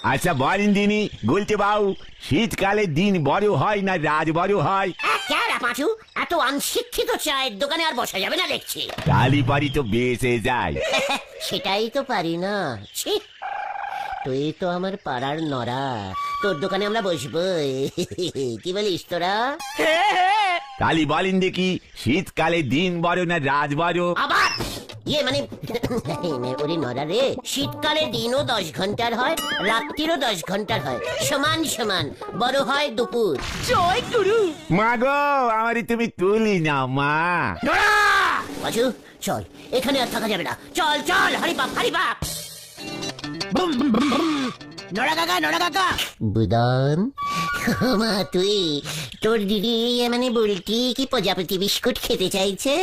আচ্ছা বলেন দিনি গুলতে বাবু, শীতকালে দিন বড় হয় না রাত বড় হয়? পাঁচু, এত অনশিক্ষিত চায়ের দোকানে আর বসা যাবে না দেখছি। কালি পারি তো বেঁচে যায়। সেটাই তো পারি না। ছি, তুই তো আমার পাড়ার নরা, তোর দোকানে আমরা বসবো। কি বলিস তোরা? কালি বলেন দেখি, শীতকালে দিন বড় না রাত বড়? আবার মানে ওরে নরা রে, শীতকালে দিনও 10 ঘন্টার হয়, রাত্রিরও 10 ঘন্টার হয়, সমান সমান বড় হয় দুপুর। জয় গুরু। মা গো, আমারই তুমি তুলি না মা। পাঁচু চল, এখানে আর থাকা যাবে না, চল চল, হারি বাপ হারি বাপ। নড়া কাকা। বুদন, মা তুই, তোর দিদি মানে বলটি কি প্রজাপতি বিস্কুট খেতে চাইছে?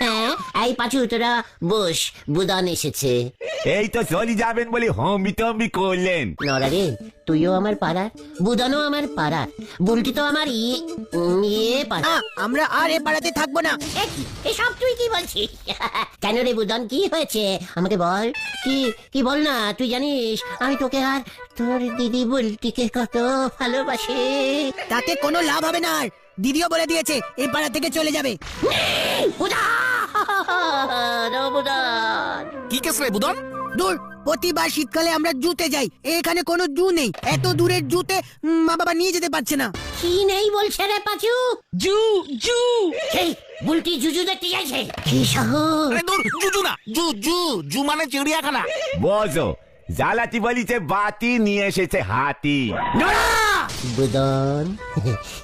হ্যাঁ, এই পাঁচু তোরা বস, বুদন এসেছে। এই তো চলে যাবেন বলে হম্বি তম্বি করলেন। নরা রে, তুইও আমার পাড়ার, বুদনও আমার পাড়ার, বুলটি তো আমার ইয়ে পাড়া। আমরা আর এ পাড়াতে থাকবো না। এসব তুই কি বলছিস? কেন রে বুদন, কি হয়েছে আমাকে বল। কি বল না, তুই জানিস আমি তোকে আর তোর দিদি বুলটিকে কত ভালোবাসি। তাতে কোনো লাভ হবে না, আর দিদিও বলে দিয়েছে এই পাড়া থেকে চলে যাবে। কি কেস রে বুদন? দূর, প্রতিবার শীতকালে আমরা জুতে যাই, এখানে কোনো জু নেই। এত দূরের জুতে মা বাবা নিয়ে যেতে পারছে না। কি নেই বলছে রে পাঁচু? জু জু সেই বুলটি জুজু দেখতে যাইছে। কি সাহস! আরে দূর, জুজু না, জু জু জু মানে চিড়িয়াখানা। বোঝো, জ্বালাতি বলিছে বাতি, নিয়ে এসেছে হাতি। বুদন,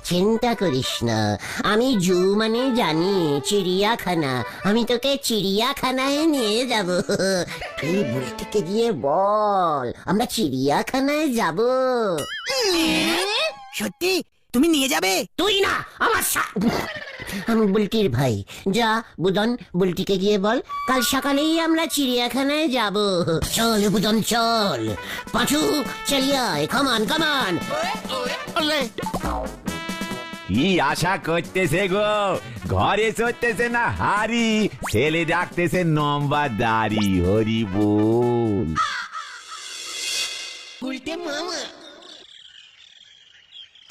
চিন্তা করিস না, আমি জু মানে জানি চিড়িয়াখানা। আমি তোকে চিড়িয়াখানায় নিয়ে যাব। তুই বুলটিকে গিয়ে বল আমরা চিড়িয়াখানায় যাব। সত্যি তুমি নিয়ে যাবে? তুই না, আমার আমি বুলটির ভাই। যা বুদন, বুলটিকে গিয়ে বল কাল সকালেই আমরা চিড়িয়াখানায় যাব। চল বুদন চল। পাঁচু চলিয়া, কামান কামান। কি আশা করতেছে গো, ঘরে চড়তেছে না হারি, ছেলে ডাকতেছে নম্বা দাড়ি। হরি বল।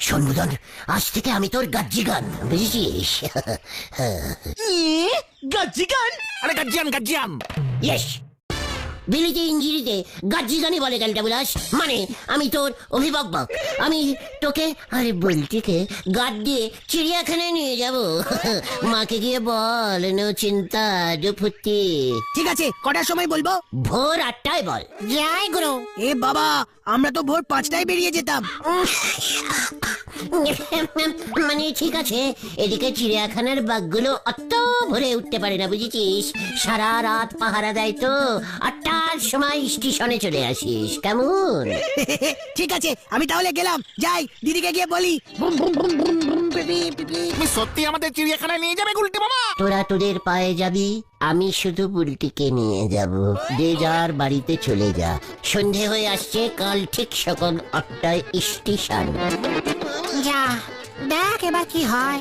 শোন বুদন, আজ থেকে আমি তোর গাজ্জি গান, বুঝেছিস? গাজ্জি গান? আরে গাজ্জিয়ান। ইয়েস, বিলিতে ইঞ্জিরিতে গাজ্জি গানই বলে গেলটা বিলাস। মানে আমি তোর অভিভাবক, আমি তোকে আরে বুলটিকে গাদ দিয়ে চিড়িয়াখানায় নিয়ে যাব। মাকে গিয়ে বল, নো চিন্তা দুফুটি। ঠিক আছে, কটার সময় বলবো? ভোর 8টায় বল। জয় গুরু। এ বাবা, আমরা তো ভোর 5টায় বেরিয়ে যেতাম। মানে ঠিক আছে, এদিকে চিড়িয়াখানার বাঘগুলো অত ভরে উঠতে পারে না, বুঝেছিস? সারা রাত পাহারা দেয় তো, 8টার সময় স্টেশনে চলে আসিস, কেমন? ঠিক আছে, আমি তাহলে গেলাম, যাই দিদিকে গিয়ে বলি। তুমি সত্যি আমাদের চিড়িয়াখানায় নিয়ে যাবে গুলটে মামা? তোরা তোদের পায়ে যাবি, আমি শুধু বুলটিকে নিয়ে যাব। যে যার বাড়িতে চলে যা, সন্ধে হয়ে আসছে, কাল ঠিক সকাল 8টায় স্টেশন। যা দেখ এবার কি হয়।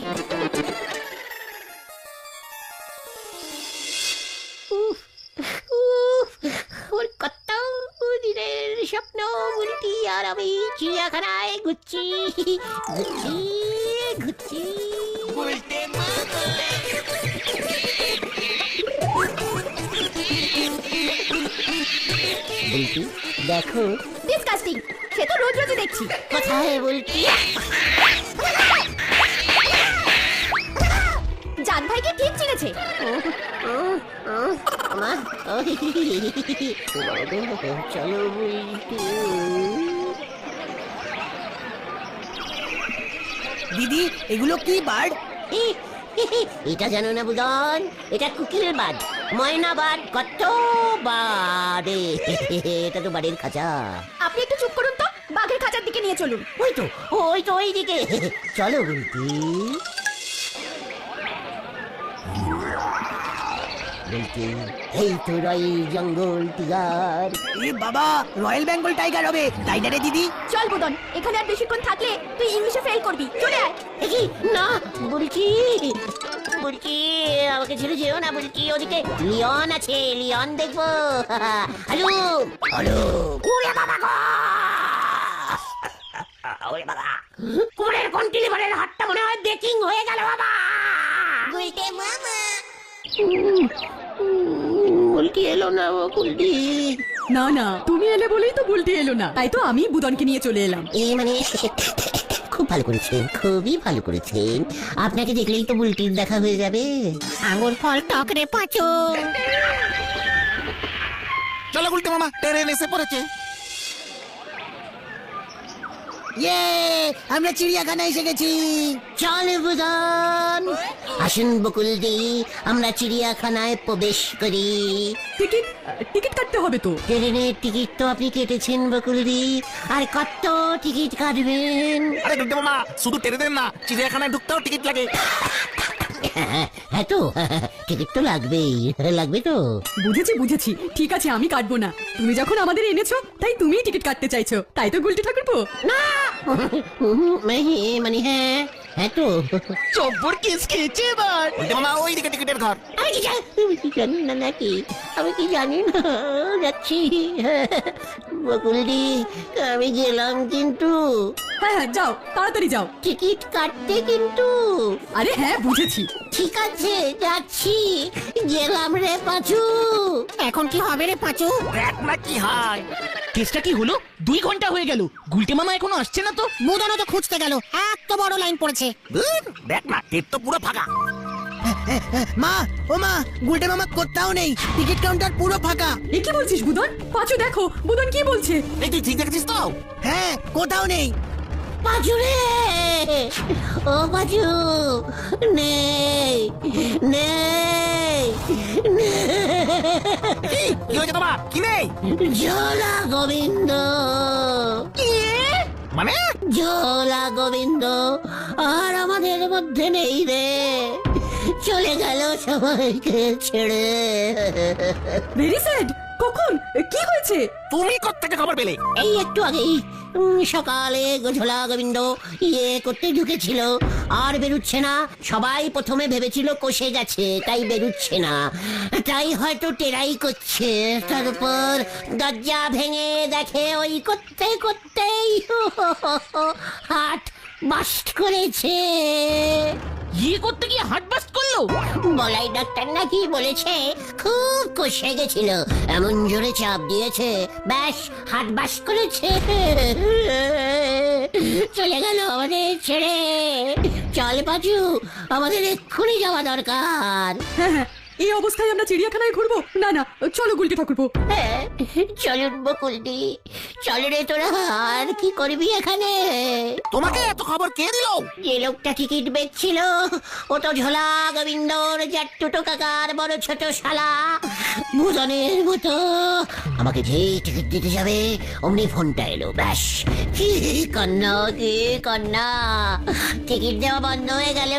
ওর কত দিনের স্বপ্ন, বুলটি আর আমি চিড়িয়াখানায় ঘুরছি ঘুরছি ঘুরছি। বুলটি দেখো। ডিসকাস্টিং, সে তো রোজ রোজই দেখছি। কোথায় বুলটি? জান ভাইকে ঠিক চিনেছে। চলো বুলটি। দিদি, এগুলো কি বার্ড? এটা জানো না বুদন, এটা কুকিলের বাদ, ময়না বাদ, কত বাদে। এটা তো বাড়ির খাঁচা। আপনি একটু চুপ করুন তো, বাঘের খাঁচার দিকে নিয়ে চলুন। ওই তো ওই দিকে চলো বুলটি। বুলটি, এই তো রয়েল জঙ্গল টিগার। এ বাবা, রয়্যাল বেঙ্গল টাইগার হবে, তাই না রে দিদি? চল বুদন, এখানে আর বেশিক্ষণ থাকলে তুই ইংলিশে ফেল করবি। চলে আয়। কি না বুলটি, বুলটি আমাকে ছেড়ে যেও না বুলটি। ওদিকে লিওন আছে, লিওন দেখবো। হ্যালো হ্যালো, ওরে বাবা গো! কোমরের কন্টিলিভারের হাতটা মনে হয় বেকিং হয়ে গেল বাবা। গুলটে মামা গুলটি এলো না গুলটি। না না, তুমি এলে বলেই তো বুলটি এলো না, তাই তো আমি বুদনকে নিয়ে চলে এলাম। এই মানে খুব ভালো করেছেন, খুবই ভালো করেছেন। আপনাকে দেখলেই তো বুলটির দেখা হয়ে যাবে। আঙুর ফল টক রে পাঁচু। চলো গুলটে মামা, ট্রেন এসে পড়েছে। ইয়ে, আমরা চিড়িয়াখানায় এসে গেছি। চল বুদন, আসুন বকুলদি, আমরা চিড়িয়াখানায় প্রবেশ করি। টিকিট টিকিট কাটতে হবে তো। ট্রেনের টিকিট তো আপনি কেটেছেন বকুলদি, আর কত টিকিট কাটবেন? আরে গুলটে মামা, শুধু ট্রেনের না, চিড়িয়াখানায় ঢুকতেও টিকিট লাগে। হ্যাঁ তো, টিকিট তো লাগবেই, লাগবে তো। বুঝেছি বুঝেছি, ঠিক আছে আমি কাটবো না। তুমি যখন আমাদের এনেছো তাই তুমিই টিকিট কাটতে চাইছো, তাই তো গুলটি ঠাকুরপো। না মানে হ্যাঁ, হ্যাঁ তো। চব্বর কেস খেয়েছে এবার। গুলটে মামা, ওই দিকে টিকিটের ঘর। আমি কি জানি না নাকি, আমি কি জানি না, যাচ্ছি। বকুলদি, আমি গেলাম কিন্তু। হ্যাঁ হ্যাঁ, যাও তাড়াতাড়ি যাও। টিকিট কাটতে কিন্তু। আরে হ্যাঁ বুঝেছি। ঠিক আছে, যাচ্ছি, গেলাম রে পাঁচু। এখন কি হবে রে পাঁচু? দেখ না কি হয়। কেসটা কি হলো? 2 ঘন্টা হয়ে গেল, গুলটে মামা এখনো আসছে না তো। বুদনও তো খুঁজতে গেল, এত বড় লাইন পড়েছে। ধুর, দেখ না, গেট তো পুরো ফাঁকা। মা, ও মা, গুলটে মামা কোথাও নেই, টিকিট কাউন্টার পুরো ফাঁকা। এ কি বলছিস বুদন? পাঁচু দেখো, বুদন কি বলছে। এই তুই ঠিক দেখেছিস তো? হ্যাঁ, কোথাও নেই। পাঁচু রে, ও পাঁচু, নেই নেই কি হয়েছে তোমার? কি নেই জোলা গোবিন্দ। মানে? জোলা গোবিন্দ আর আমাদের মধ্যে নেই রে, চলে গেল সবাইকে ছেড়ে। Very sad. কখন? কি হয়েছে? তুমি কোত্থেকে খবর পেলে? এই একটু আগেই সকালে গোঝলা গোবিন্দ ইয়ে করতে ঢুকেছিল, আর বেরুচ্ছে না। সবাই প্রথমে ভেবেছিল কষে গেছে, তাই বেরুচ্ছে না, তাই হয়তো টেরাই করছে। তারপর দরজা ভেঙে দেখে ওই করতে করতেই হাট বাস্ট করেছে। ইয়ে করতে গিয়ে হার্ট বাস্ট করলো? বলাই ডাক্তার নাকি বলেছে খুব কষে গেছিল, এমন জোরে চাপ দিয়েছে, ব্যাস হাত বাস করেছে। চলে গেল আমাদের ছেড়ে। চল পাচু, আমাদের এক্ষুনি যাওয়া দরকার। হ্যাঁ হ্যাঁ, এই অবস্থায় আমরা চিড়িয়াখানায় ঘুরবো? না না, চলো গুলটি ঠাকুরপো। হ্যাঁ, চলুন বকুলদি, চল রে তোরা। আর কি করবি এখানে? তোমাকে এত খবর কে দিল? যে লোকটা টিকিট বেচছিল, ও তো ঝোলা গোবিন্দর জাট্টুটো কাকার বড় ছোট শালা। ভুজনের মতো আমাকে যে টিকিট দিতে যাবে অমনি ফোনটা এলো, ব্যাস কি কন্যা, কি কন্যা, টিকিট দেওয়া বন্ধ হয়ে গেল।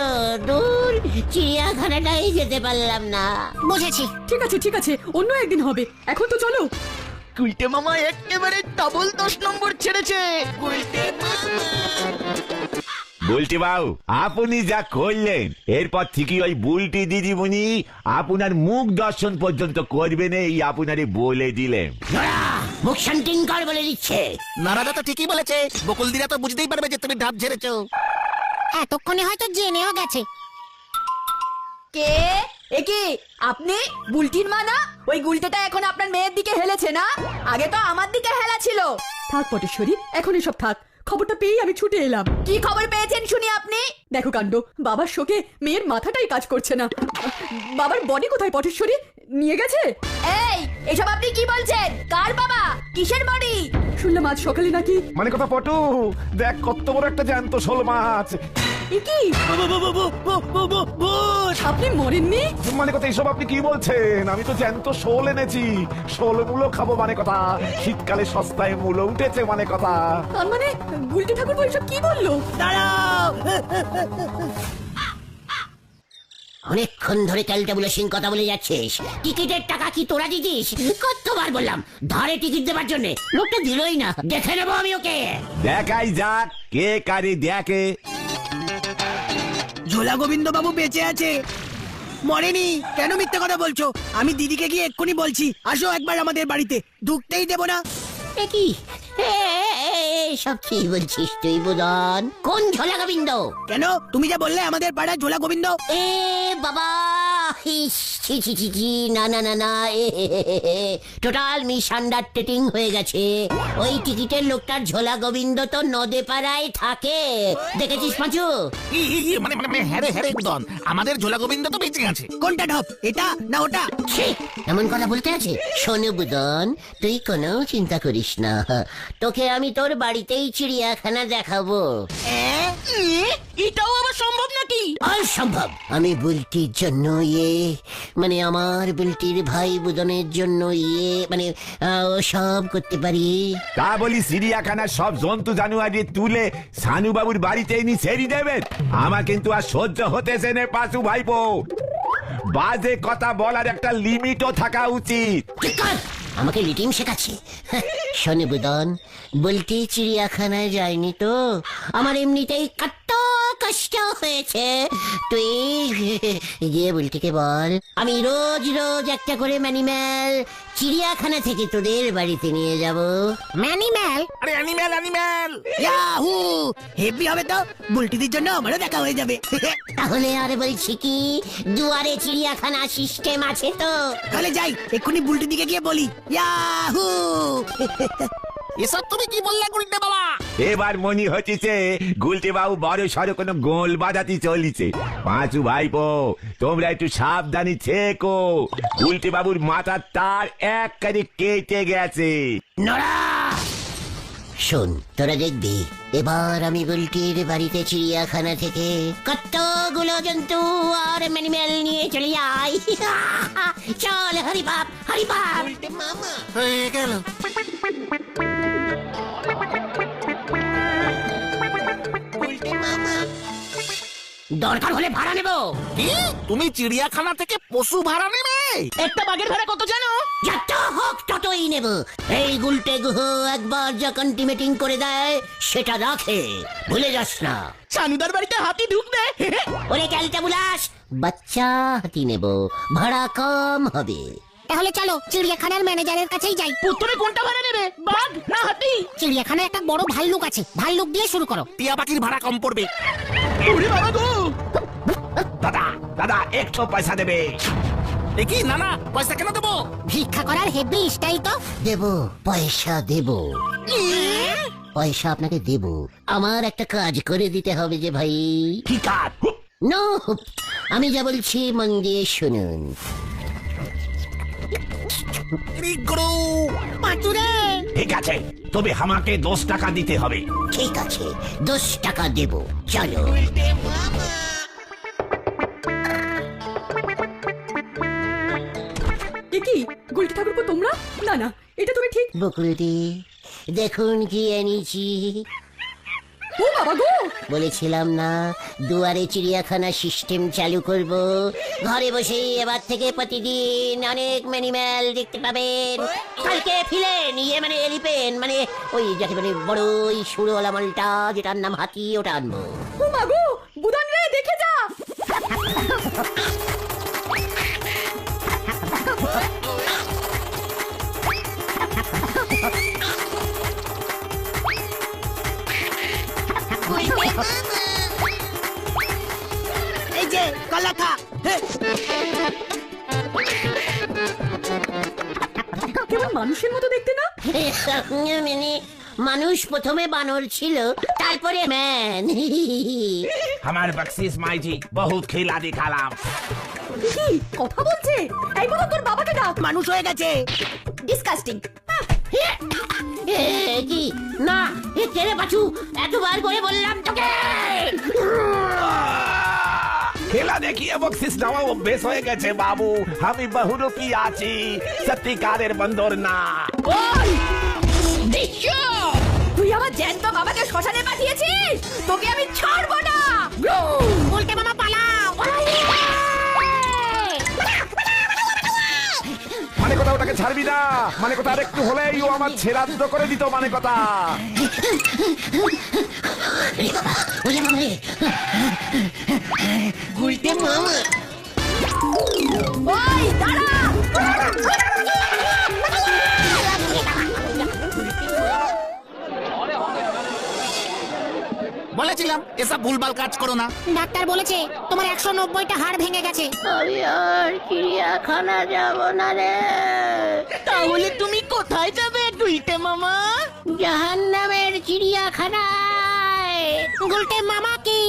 দূর, চিড়িয়াখানাটাই যেতে পারলাম না। বুঝেছি। ঠিক আছে ঠিক আছে, অন্য একদিন হবে, এখন তো চলো। গুলটে মামা একেবারে ডাবল 10 নম্বর ছেড়েছে। বুলটি বাবু, আপনি যা করলেন, এরপর থেকে ওই বুলটি দিদিমণি আপনার মুখ দর্শন পর্যন্ত করবেন, এই আপনারে বলে দিলেন। মুখ শান্তিন কর বলে দিচ্ছে। নারাদা তো ঠিকই বলেছে, বকুলদিরা তো বুঝতেই পারবে যে তুমি ঢাপ ঝেড়েছো। এতক্ষণে হয়তো জেনেও গেছে। কে? এ কি আপনি? বুলটির মা না? ওই গুলটেটা এখন আপনার মেয়ের দিকে হেলেছে না? আগে তো আমার দিকে হেলা ছিল। থাক পটেশ্বরী, এখন এসব থাক। খবরটা পেয়েই আমি ছুটে এলাম। কি খবর পেয়েছেন শুনি আপনি? দেখো কাণ্ড, বাবার শোকে মেয়ের মাথাটাই কাজ করছে না। বাবার বডি কোথায় পটেশ্বরী? নিয়ে গেছে? এই, এসব আপনি কি বলছেন? কার বাবা? কিসের বডি? শুনলাম আজ সকালে নাকি। মানে কথা পটু, দেখ কত বড় একটা জ্যান্ত শোল মাছ। এ কি? আপনি মরেননি? মানে কথা এইসব আপনি কি বলছেন? আমি তো জ্যান্ত শোল এনেছি, শোল মূলো খাবো মানে কথা। শীতকালে সস্তায় মূলো উঠেছে মানে কথা। তার মানে গুলটি ঠাকুর এসব কি বললো? দাঁড়াও। অনেকক্ষণ ধরে ক্যালটাবুলেশন কথা বলে যাচ্ছিস। টিকিটের টাকা কি তোরা দিতিস? কতবার বললাম ধারে টিকিট দেবার জন্য, লোকটা দিলই না। দেখে নেবো আমি ওকে। দেখাই যাক কে কারে দেখে। ঝোলা গোবিন্দ বাবু বেঁচে আছে, মরেনি। কেন মিথ্যে কথা বলছো? আমি দিদিকে গিয়ে এক্ষুনি বলছি, আসো একবার আমাদের বাড়িতে। ঢুকতেই দেবো না। এ কি? সব কি বলছিস তুই বুদন? কোন ঝোলা গোবিন্দ? কেন তুমি যা বললে আমাদের পাড়ার ঝোলা গোবিন্দ? এ বাবা, ইস, ছি ছি ছি ছি, না না না না, টোটাল মিসআন্ডারস্ট্যান্ডিং হয়ে গেছে। ওই টিকিটের লোকটার ঝোলা গোবিন্দ তো নদে পাড়ায় থাকে, দেখেছিস পাঁচু? মানে হ্যারে উদন, আমাদের ঝোলা গোবিন্দ তো বেঁচে গেছে। কোনটা ঢপ, এটা না ওটা? ছি, এমন কথা বলতে আছে? শোনো বুদন, তুই কোনো চিন্তা করিস না, তোকে আমি তোর বাড়িতেই চিড়িয়াখানা দেখাবো। এটাও আবার সম্ভব নাকি? অসম্ভব। আমি বুলটির জন্য মানে আমার বুলটির ভাই বুদনের জন্য ও সব করতে পারি। তা বলি চিড়িয়াখানার সব জন্তু জানুয়ারি তুলে সানু বাবুর বাড়িতে এনে ছেড়ে দেবেন? আমার কিন্তু আর সহ্য হতেছে না পাঁচু ভাইপো। বাজে কথা বলার একটা লিমিটও থাকা উচিত। ঠিক কর, আমাকে লিটিম শেখাচ্ছে। শোনে বুদন, বুলটি চিড়িয়াখানায় যায়নি তো, আমার এমনিতেই কত কষ্ট হয়েছে। তুই গিয়ে বুলটিকে বল আমি রোজ রোজ একটা করে ম্যানিম্যাল চিড়িয়াখানা থেকে তোদের বাড়িতে নিয়ে যাব। ম্যানিম্যাল? আরে অ্যানিম্যাল। ইয়াহু, হেভি হবে তো, বুলটিদের জন্য আমারও দেখা হয়ে যাবে। তাহলে আর বলছি কি, দুয়ারে চিড়িয়াখানা সিস্টেম আছে তো? তাহলে যাই, এক্ষুনি বুলটির দিকে গিয়ে বলি ইয়াহু। এসব তুমি কি বললে গুলটে বাবা? এবার মনে হচ্ছে গুলটে বাবু বড় সড়ো কোনো গোল বাজাতে চলিছে। পাঁচু ভাইপো, তোমরা একটু সাবধানে থেকো, গুলটে বাবুর মাথার তার এক কাজে কেটে গেছে। নড়া! শোন, তোরা দেখবি এবার আমি বুলটির বাড়িতে চিড়িয়াখানা থেকে কতগুলো জন্তু আর ম্যানিম্যাল নিয়ে চলে যাই। চল হরিবাপ হরিবাপ। হয়ে গেল। দরকার হলে ভাড়া নেব। কি? তুমি চিড়িয়াখানা থেকে পশু ভাড়া নেবে? একটা বাঘের ভাড়া কত জানো? যত হোক ততই নেব। এই গুলটে গুহ একবার যা কন্টিমেটিং করে দেয় সেটা রাখে, ভুলে যাস না। সানুদার বাড়িতে হাতি ঢুকবে? ওরে ক্যালটা বুলাস, বাচ্চা হাতি নেব, ভাড়া কম হবে। তাহলে চলো চিড়িয়াখানার ম্যানেজারের কাছেই যাই। প্রথমে কোনটা ভাড়া নেবে, বাঘ না হাতি? চিড়িয়াখানায় একটা বড় ভাল্লুক আছে, ভাল্লুক দিয়ে শুরু করো। টিয়া পাখির ভাড়া কম পড়বে। ওরে বাবা গো! দাদা একটু পয়সা দেবে? দেখি না পয়সা কেন দেবো? ভিক্ষা করার হেভি স্টাইল তো। দেব, পয়সা দেব, পয়সা আপনাকে দেব। আমার একটা কাজ করে দিতে হবে যে ভাই। কি কাজ? নো, আমি যা বলছি মন দিয়ে শুনুন। ঠিক আছে, তবে আমাকে 10 টাকা দিতে হবে। ঠিক আছে, 10 টাকা দেব, চলো। কি গুলটি ঠাকুরপো তোমরা? না না, এটা তুমি ঠিক। বকুলদি, দেখুন কি এনেছি। ও বাবা গো! বলেছিলাম না দুয়ারে চিড়িয়াখানা সিস্টেম চালু করব। ঘরে বসেই এবার থেকে প্রতিদিন অনেক ম্যানিম্যাল দেখতে পাবেন। কালকে ফিলেন মানে এলিপেন, মানে ওই যাকে বলে বড় ওই সুরওয়ালা মালটা যেটার নাম হাতি, ওটা আনবো। ও মা গো, বুদান রে দেখে যা। এই যে কলা খা। কেমন মানুষের মতো দেখতে না? মানে মানুষ প্রথমে বানর ছিল, তারপরে ম্যান। আমার বকশিস মাইজি বহুত খেলা দেখালাম। কি কথা বলছে? এই বলো তোর বাবাকে ডাক। মানুষ হয়ে গেছে। ডিসকাস্টিং। কি না, কেড়ে বাছু, এতবার করে বললাম তোকে। খেলা দেখিয়ে বকশিস নেওয়া অভ্যেস হয়ে গেছে বাবু। আমি বহুরূপী আছি, সত্যিকারের বন্দর না। ওই তুই আমার জ্যান্ত বাবাকে শ্মশানে পাঠিয়েছিস, তোকে আমি ছাড়বো না। উল্টে মামা পালাও। মানে কথা ওটাকে ছাড়বি না, মানে কথা আর একটু হলেই ও আমার ছেড়াদ্দ করে দিত, মানে কথা। গুলটে মামা, ওই দাঁড়া। বলেছিলাম এসব ভুলভাল কাজ করো না। ডাক্তার বলেছে তোমার 190টা হাড় ভেঙে গেছে। আমি আর চিড়িয়াখানা যাব না রে। তাহলে তুমি কোথায় যাবে গুলটে মামা? জাহান্নামের চিড়িয়াখানায়। গুলটে মামা কি